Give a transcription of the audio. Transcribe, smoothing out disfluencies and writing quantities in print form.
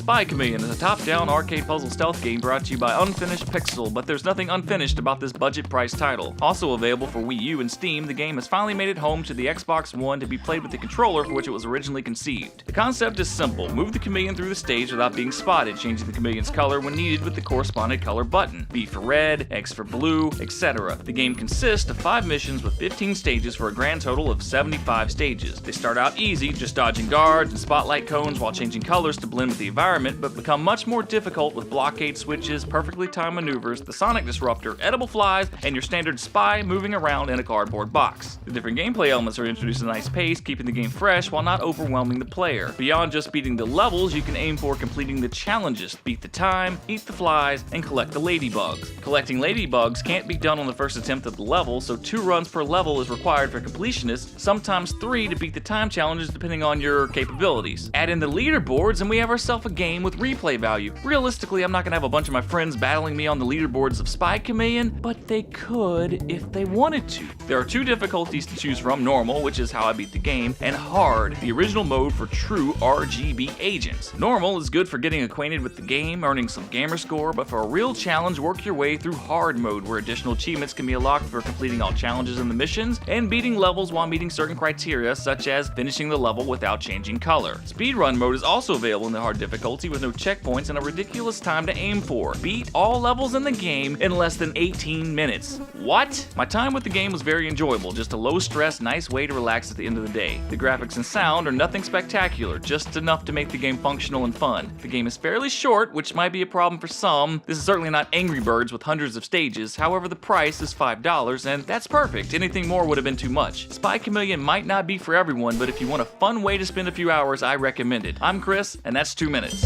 Spy Chameleon is a top-down arcade puzzle stealth game brought to you by Unfinished Pixel, but there's nothing unfinished about this budget-priced title. Also available for Wii U and Steam, the game has finally made it home to the Xbox One to be played with the controller for which it was originally conceived. The concept is simple: move the chameleon through the stage without being spotted, changing the chameleon's color when needed with the corresponding color button. B for red, X for blue, etc. The game consists of 5 missions with 15 stages for a grand total of 75 stages. They start out easy, just dodging guards and spotlight cones while changing colors to blend with the environment, but become much more difficult with blockade switches, perfectly timed maneuvers, the sonic disruptor, edible flies, and your standard spy moving around in a cardboard box. The different gameplay elements are introduced at a nice pace, keeping the game fresh while not overwhelming the player. Beyond just beating the levels, you can aim for completing the challenges: beat the time, eat the flies, and collect the ladybugs. Collecting ladybugs can't be done on the first attempt of the level, so 2 runs per level is required for completionists, sometimes 3 to beat the time challenges depending on your capabilities. Add in the leaderboards and we have ourselves a game with replay value. Realistically, I'm not gonna have a bunch of my friends battling me on the leaderboards of Spy Chameleon, but they could if they wanted to. There are 2 difficulties to choose from: normal, which is how I beat the game, and hard, the original mode for true RGB agents. Normal is good for getting acquainted with the game, earning some gamer score, but for a real challenge, work your way through hard mode, where additional achievements can be unlocked for completing all challenges in the missions and beating levels while meeting certain criteria, such as finishing the level without changing color. Speedrun mode is also available in the hard difficulty with no checkpoints and a ridiculous time to aim for. Beat all levels in the game in less than 18 minutes. What? My time with the game was very enjoyable, just a low stress, nice way to relax at the end of the day. The graphics and sound are nothing spectacular, just enough to make the game functional and fun. The game is fairly short, which might be a problem for some. This is certainly not Angry Birds with hundreds of stages, however the price is $5 and that's perfect. Anything more would have been too much. Spy Chameleon might not be for everyone, but if you want a fun way to spend a few hours, I recommend it. I'm Chris, and that's 2 minutes.